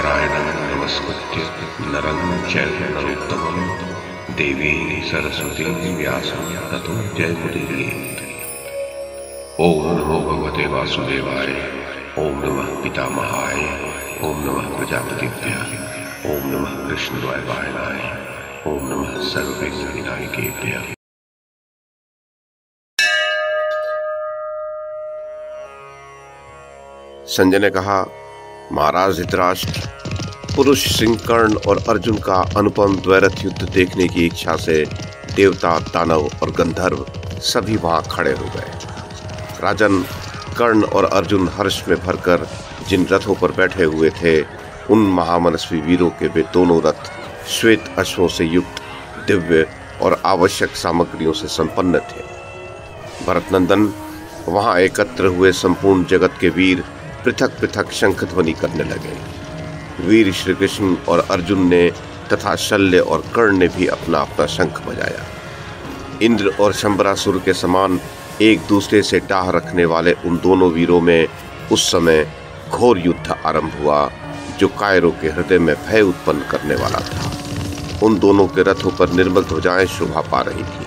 नारायणं नमस्कृत्य नरं चैव नरोत्तमं देवीं सरस्वतीं व्यासं ततो जयमुदीरयेत्। ओम नमो भगवते वासुदेवाय, ओम नमः पितामहाय, ओम नमः प्रजापतिभ्यः, ओम नमः कृष्णद्वैपायनाय, ओम नमः सर्वविघ्नविनायकेभ्यः। संजय ने कहा, महाराज धृतराष्ट्र, पुरुष सिंह कर्ण और अर्जुन का अनुपम द्वैरथ युद्ध देखने की इच्छा से देवता, दानव और गंधर्व सभी वहां खड़े हो गए। राजन, कर्ण और अर्जुन हर्ष में भरकर जिन रथों पर बैठे हुए थे, उन महामनस्वी वीरों के वे दोनों रथ श्वेत अश्वों से युक्त, दिव्य और आवश्यक सामग्रियों से संपन्न थे। भरतनंदन, वहां एकत्र हुए संपूर्ण जगत के वीर पृथक पृथक शंख ध्वनि करने लगे। वीर श्री कृष्ण और अर्जुन ने तथा शल्य और कर्ण ने भी अपना अपना शंख बजाया। इंद्र और शंबरासुर के समान एक दूसरे से टाह रखने वाले उन दोनों वीरों में उस समय घोर युद्ध आरंभ हुआ, जो कायरों के हृदय में भय उत्पन्न करने वाला था। उन दोनों के रथों पर निर्मल ध्वजाएं शोभा पा रही थी,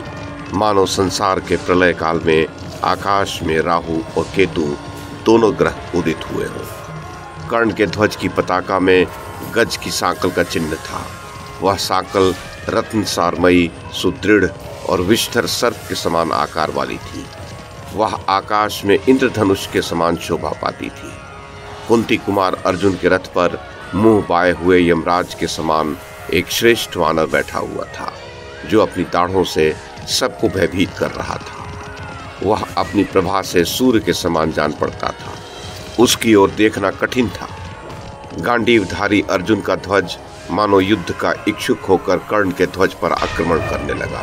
मानो संसार के प्रलय काल में आकाश में राहु और केतु दोनों ग्रह उदित हुए हों। कर्ण के ध्वज की पताका में गज की सांकल का चिन्ह था। वह सांकल रत्न सारमयी, सुदृढ़ और विष्ठर सर्प के समान आकार वाली थी। वह आकाश में इंद्रधनुष के समान शोभा पाती थी। कुंती कुमार अर्जुन के रथ पर मुंह बाए हुए यमराज के समान एक श्रेष्ठ वानर बैठा हुआ था, जो अपनी दाढ़ों से सबको भयभीत कर रहा था। वह अपनी प्रभा से सूर्य के समान जान पड़ता था। उसकी ओर देखना कठिन था। गांडीवधारी अर्जुन का ध्वज मानो युद्ध का इच्छुक होकर कर्ण के ध्वज पर आक्रमण करने लगा।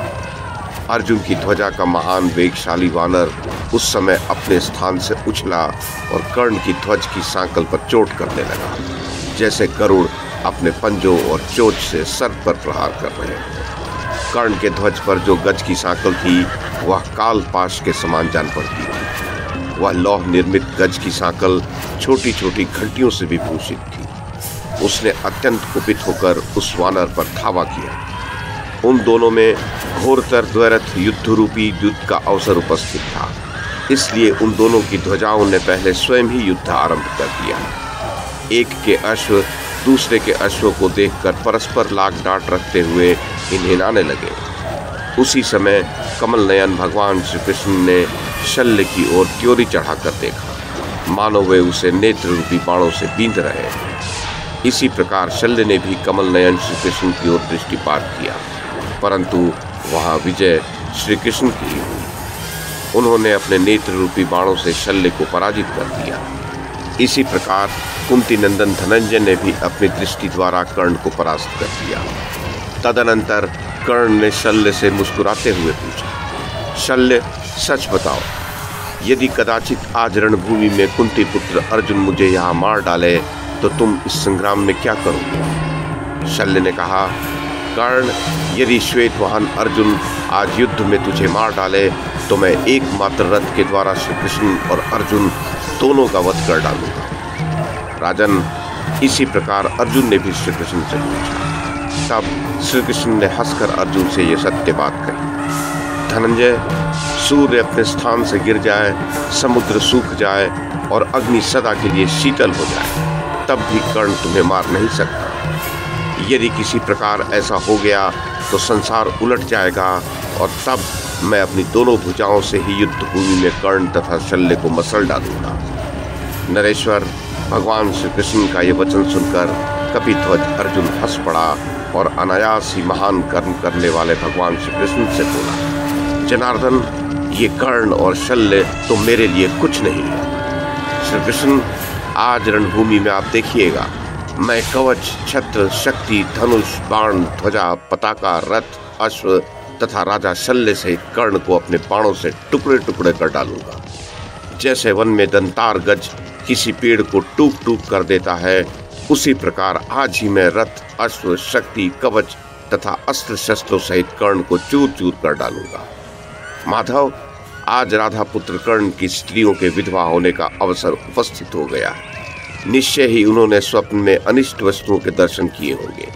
अर्जुन की ध्वजा का महान वेगशाली वानर उस समय अपने स्थान से उछला और कर्ण की ध्वज की सांकल पर चोट करने लगा, जैसे गरुड़ अपने पंजों और चोंच से सर्प पर प्रहार कर रहे हैं। कर्ण के ध्वज पर जो गज की सांकल थी, वह काल पाश के समान जान पड़ती थी। वह लौह निर्मित गज की सांकल छोटी छोटी घंटियों से भी भूषित थी। उसने अत्यंत कुपित होकर उस वानर पर धावा किया। उन दोनों में घोरतर द्वैरथ युद्ध रूपी युद्ध का अवसर उपस्थित था, इसलिए उन दोनों की ध्वजाओं ने पहले स्वयं ही युद्ध आरंभ कर दिया। एक के अश्व दूसरे के अश्वों को देखकर परस्पर लाग डांट रखते हुए हिनहिनाने लगे। उसी समय कमल नयन भगवान श्री कृष्ण ने शल्य की ओर त्योरी चढ़ाकर देखा, मानो वे उसे नेत्र रूपी बाणों से बींध रहे हैं। इसी प्रकार शल्य ने भी कमल नयन श्री कृष्ण की ओर दृष्टिपात किया, परंतु वहां विजय श्री कृष्ण की हुई। उन्होंने अपने नेत्र रूपी बाणों से शल्य को पराजित कर दिया। इसी प्रकार कुंती नंदन धनंजय ने भी अपनी दृष्टि द्वारा कर्ण को परास्त कर दिया। तदनंतर कर्ण ने शल्य से मुस्कुराते हुए पूछा, शल्य, सच बताओ, यदि कदाचित आज रणभूमि में कुंती पुत्र अर्जुन मुझे यहाँ मार डाले तो तुम इस संग्राम में क्या करोगे? शल्य ने कहा, कर्ण, यदि श्वेतवाहन अर्जुन आज युद्ध में तुझे मार डाले तो मैं एकमात्र रथ के द्वारा श्री कृष्ण और अर्जुन दोनों का वध कर डालूंगा। राजन, इसी प्रकार अर्जुन ने भी श्री कृष्ण से पूछा। तब श्री कृष्ण ने हंसकर अर्जुन से यह सत्य बात कही, धनंजय, सूर्य अपने स्थान से गिर जाए, समुद्र सूख जाए और अग्नि सदा के लिए शीतल हो जाए, तब भी कर्ण तुम्हें मार नहीं सकता। यदि किसी प्रकार ऐसा हो गया तो संसार उलट जाएगा और तब मैं अपनी दोनों भुजाओं से ही युद्ध भूमि में कर्ण तथा शल्य को मसल डालूंगा। नरेश्वर, भगवान श्री कृष्ण का यह वचन सुनकर कपिध्वज अर्जुन हंस पड़ा और अनायास ही महान कर्म करने वाले भगवान श्री कृष्ण से बोला, जनार्दन, ये कर्ण और शल्य तो मेरे लिए कुछ नहीं है। श्री कृष्ण, आज रणभूमि में आप देखिएगा, मैं कवच, छत्र, शक्ति, धनुष, बाण, ध्वजा, पताका, रथ, अश्व तथा राजा शल्य सहित कर्ण को अपने बाणों से टुकड़े टुकड़े कर डालूंगा। जैसे वन में दंतार गज किसी पेड़ को टूक टूक कर देता है, उसी प्रकार आज ही मैं रथ, अश्व, शक्ति, कवच तथा अस्त्र शस्त्रों सहित कर्ण को चूर चूर कर डालूंगा। माधव, आज राधा पुत्र कर्ण की स्त्रियों के विधवा होने का अवसर उपस्थित हो गया है। निश्चय ही उन्होंने स्वप्न में अनिष्ट वस्तुओं के दर्शन किए होंगे।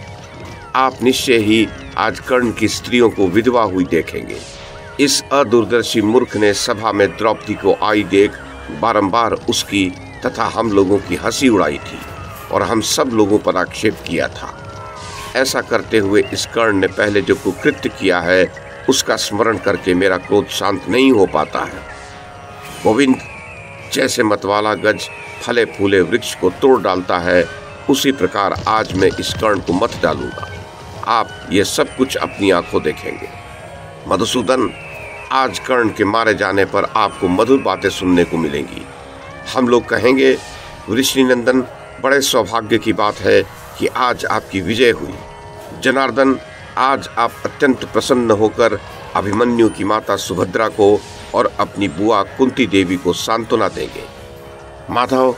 आप निश्चय ही आज कर्ण की स्त्रियों को विधवा हुई देखेंगे। इस अदूरदर्शी मूर्ख ने सभा में द्रौपदी को आई देख बारंबार उसकी तथा हम लोगों की हंसी उड़ाई थी और हम सब लोगों पर आक्षेप किया था। ऐसा करते हुए इस कर्ण ने पहले जो कुकृत्य किया है उसका स्मरण करके मेरा क्रोध शांत नहीं हो पाता है। गोविंद, जैसे मतवाला गज फले फूले वृक्ष को तोड़ डालता है, उसी प्रकार आज मैं इस कर्ण को मत डालूंगा। आप ये सब कुछ अपनी आंखों देखेंगे। मधुसूदन, आज कर्ण के मारे जाने पर आपको मधुर बातें सुनने को मिलेंगी। हम लोग कहेंगे, वृषणिनंदन, बड़े सौभाग्य की बात है कि आज आपकी विजय हुई। जनार्दन, आज आप अत्यंत प्रसन्न होकर अभिमन्यु की माता सुभद्रा को और अपनी बुआ कुंती देवी को सांत्वना देंगे। माधव,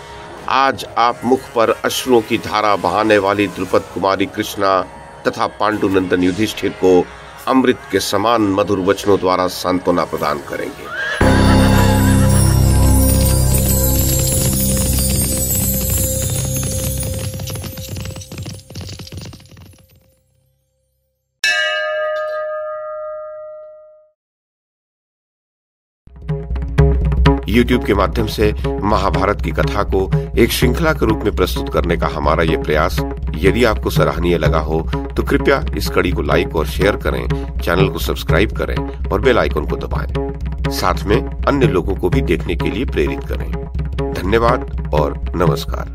आज आप मुख पर अश्रुओं की धारा बहाने वाली द्रुपद कुमारी कृष्णा तथा पांडुनंदन युधिष्ठिर को अमृत के समान मधुर वचनों द्वारा सांत्वना प्रदान करेंगे। YouTube के माध्यम से महाभारत की कथा को एक श्रृंखला के रूप में प्रस्तुत करने का हमारा ये प्रयास यदि आपको सराहनीय लगा हो तो कृपया इस कड़ी को लाइक और शेयर करें, चैनल को सब्सक्राइब करें और बेल आइकन को दबाएं। साथ में अन्य लोगों को भी देखने के लिए प्रेरित करें। धन्यवाद और नमस्कार।